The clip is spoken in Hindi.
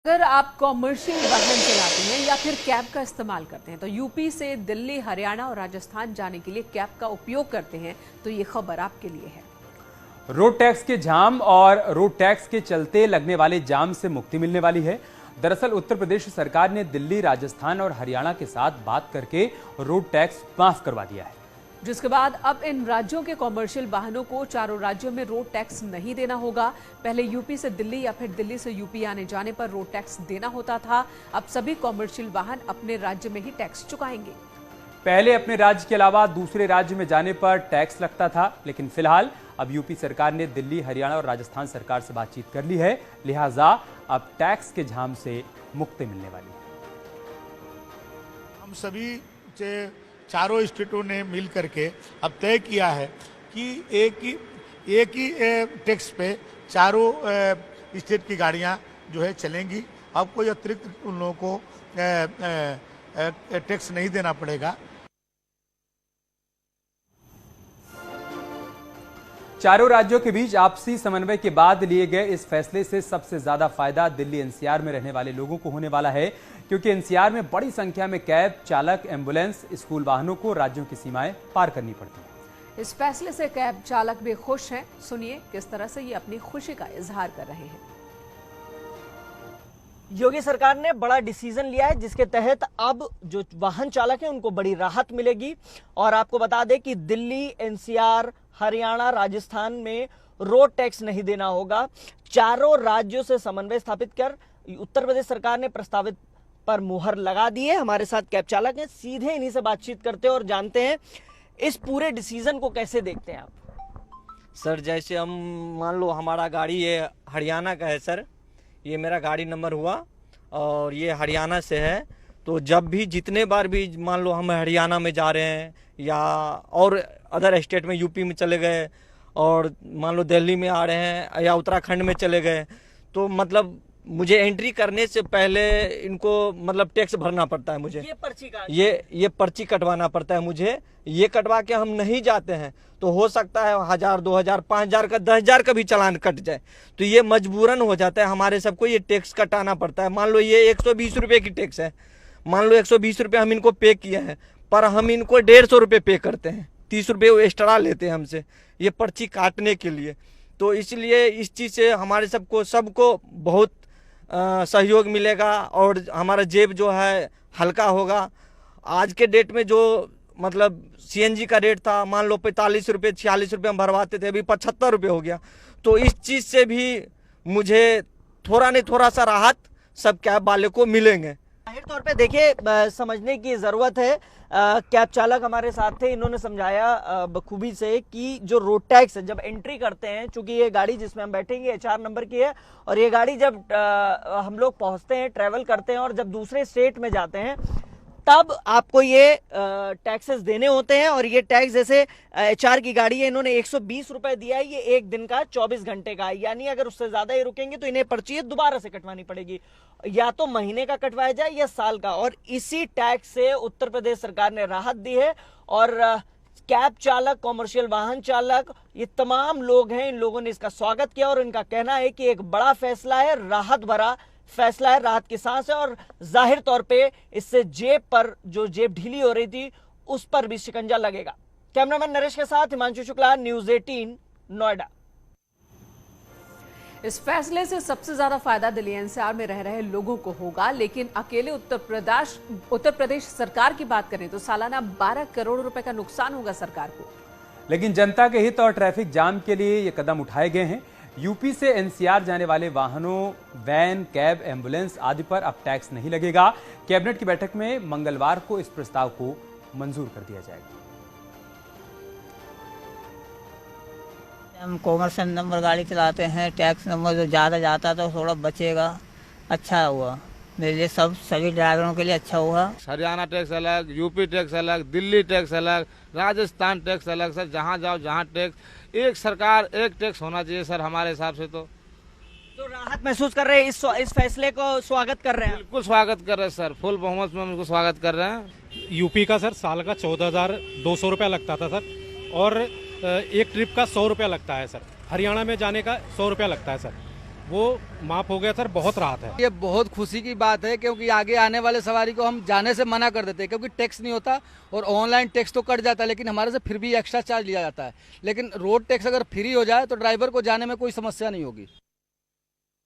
अगर आप कॉमर्शियल वाहन चलाते हैं या फिर कैब का इस्तेमाल करते हैं तो यूपी से दिल्ली, हरियाणा और राजस्थान जाने के लिए कैब का उपयोग करते हैं तो ये खबर आपके लिए है। रोड टैक्स के जाम और रोड टैक्स के चलते लगने वाले जाम से मुक्ति मिलने वाली है। दरअसल उत्तर प्रदेश सरकार ने दिल्ली, राजस्थान और हरियाणा के साथ बात करके रोड टैक्स माफ करवा दिया है, जिसके बाद अब इन राज्यों के कॉमर्शियल वाहनों को चारों राज्यों में रोड टैक्स नहीं देना होगा। पहले यूपी से दिल्ली या फिर दिल्ली से यूपी आने जाने पर रोड टैक्स देना होता था। अब सभी कॉमर्शियल वाहन अपने राज्य में ही टैक्स चुकाएंगे। पहले अपने राज्य के अलावा दूसरे राज्य में जाने पर टैक्स लगता था, लेकिन फिलहाल अब यूपी सरकार ने दिल्ली, हरियाणा और राजस्थान सरकार से बातचीत कर ली है, लिहाजा अब टैक्स के झाम से मुक्ति मिलने वाली है। हम सभी चारों स्टेटों ने मिल करके अब तय किया है कि एक ही टैक्स पे चारों स्टेट की गाड़ियां जो है चलेंगी। अब कोई अतिरिक्त उन लोगों को टैक्स नहीं देना पड़ेगा। चारों राज्यों के बीच आपसी समन्वय के बाद लिए गए इस फैसले से सबसे ज्यादा फायदा दिल्ली एनसीआर में रहने वाले लोगों को होने वाला है, क्योंकि एनसीआर में बड़ी संख्या में कैब चालक, एम्बुलेंस, स्कूल वाहनों को राज्यों की सीमाएं पार करनी पड़ती हैं। इस फैसले से कैब चालक भी खुश हैं। सुनिए किस तरह से ये अपनी खुशी का इजहार कर रहे हैं। योगी सरकार ने बड़ा डिसीजन लिया है, जिसके तहत अब जो वाहन चालक हैं उनको बड़ी राहत मिलेगी। और आपको बता दें कि दिल्ली, एनसीआर, हरियाणा, राजस्थान में रोड टैक्स नहीं देना होगा। चारों राज्यों से समन्वय स्थापित कर उत्तर प्रदेश सरकार ने प्रस्तावित पर मुहर लगा दी है। हमारे साथ कैब चालक हैं, सीधे इन्हीं से बातचीत करते हैं और जानते हैं इस पूरे डिसीजन को कैसे देखते हैं आप। सर जैसे हम मान लो हमारा गाड़ी ये हरियाणा का है सर, ये मेरा गाड़ी नंबर हुआ और ये हरियाणा से है, तो जब भी जितने बार भी मान लो हम हरियाणा में जा रहे हैं या और अदर स्टेट में यूपी में चले गए और मान लो दिल्ली में आ रहे हैं या उत्तराखंड में चले गए, तो मतलब मुझे एंट्री करने से पहले इनको मतलब टैक्स भरना पड़ता है। मुझे ये पर्ची कटवाना पड़ता है। मुझे ये कटवा के हम नहीं जाते हैं तो हो सकता है 1000, 2000, 5000 का 10,000 का भी चालान कट जाए, तो ये मजबूरन हो जाता है। हमारे सबको ये टैक्स कटाना पड़ता है। मान लो ये 120 रुपये की टैक्स है, मान लो 120 रुपये हम इनको पे किए हैं, पर हम इनको 150 रुपये पे करते हैं, 30 रुपये वो एक्स्ट्रा लेते हैं हमसे ये पर्ची काटने के लिए। तो इसलिए इस चीज़ से हमारे सबको बहुत सहयोग मिलेगा और हमारा जेब जो है हल्का होगा। आज के डेट में जो मतलब सीएनजी का रेट था मान लो 45 रुपये, 46 रुपये हम भरवाते थे, अभी 75 रुपये हो गया। तो इस चीज़ से भी मुझे थोड़ा नहीं थोड़ा सा राहत सब कैब वाले को मिलेंगे। जाहिर तौर पे देखिए समझने की ज़रूरत है। कैब चालक हमारे साथ थे, इन्होंने समझाया बखूबी से कि जो रोड टैक्स है जब एंट्री करते हैं, चूंकि ये गाड़ी जिसमें हम बैठेंगे HR नंबर की है और ये गाड़ी जब हम लोग पहुंचते हैं, ट्रैवल करते हैं और जब दूसरे स्टेट में जाते हैं तब आपको ये टैक्सेस देने होते हैं। और ये टैक्स जैसे HR की गाड़ी है, इन्होंने 120 रुपए दिया है, ये एक दिन का 24 घंटे का, यानी अगर उससे ज्यादा ये रुकेंगे तो इन्हें पर्ची दोबारा से कटवानी पड़ेगी, या तो महीने का कटवाया जाए या साल का। और इसी टैक्स से उत्तर प्रदेश सरकार ने राहत दी है। और कैब चालक, कॉमर्शियल वाहन चालक, ये तमाम लोग हैं, इन लोगों ने इसका स्वागत किया और इनका कहना है कि एक बड़ा फैसला है, राहत भरा फैसला है, राहत की सांस है। और जाहिर तौर पे इससे जेब पर जो जेब ढीली हो रही थी उस पर भी शिकंजा लगेगा। कैमरामैन नरेश के साथ हिमांशु शुक्ला, न्यूज़ 18, नोएडा। इस फैसले से सबसे ज्यादा फायदा दिल्ली एनसीआर में रह रहे लोगों को होगा, लेकिन अकेले उत्तर प्रदेश सरकार की बात करें तो सालाना 12 करोड़ रुपए का नुकसान होगा सरकार को। लेकिन जनता के हित और ट्रैफिक जाम के लिए ये कदम उठाए गए हैं। यूपी से एनसीआर जाने वाले वाहनों, वैन, कैब, एम्बुलेंस आदि पर अब टैक्स नहीं लगेगा। कैबिनेट की बैठक में मंगलवार को इस प्रस्ताव को मंजूर कर दिया जाएगा। हम कॉमर्शियल नंबर गाड़ी चलाते हैं, टैक्स नंबर जो ज़्यादा जाता तो थोड़ा बचेगा, अच्छा हुआ मेरे लिए, सभी ड्राइवरों के लिए अच्छा हुआ। हरियाणा टैक्स अलग, यूपी टैक्स अलग, दिल्ली टैक्स अलग, राजस्थान टैक्स अलग। सर जहाँ जाओ जहाँ टैक्स, एक सरकार एक टैक्स होना चाहिए सर हमारे हिसाब से। तो राहत महसूस कर रहे हैं, इस फैसले को स्वागत कर रहे हैं। बिल्कुल स्वागत कर रहे हैं सर, फुल बहुमत में उनको स्वागत कर रहे हैं। यूपी का सर साल का 14,200 रुपया लगता था सर, और एक ट्रिप का 100 रुपया लगता है सर। हरियाणा में जाने का 100 रुपया लगता है सर। वो माफ हो गया सर, बहुत राहत है। ये बहुत खुशी की बात है क्योंकि आगे आने वाले सवारी को हम जाने से मना कर देते हैं क्योंकि टैक्स नहीं होता और ऑनलाइन टैक्स तो कट जाता है लेकिन हमारे से फिर भी एक्स्ट्रा चार्ज लिया जाता है। लेकिन रोड टैक्स अगर फ्री हो जाए तो ड्राइवर को जाने में कोई समस्या नहीं होगी।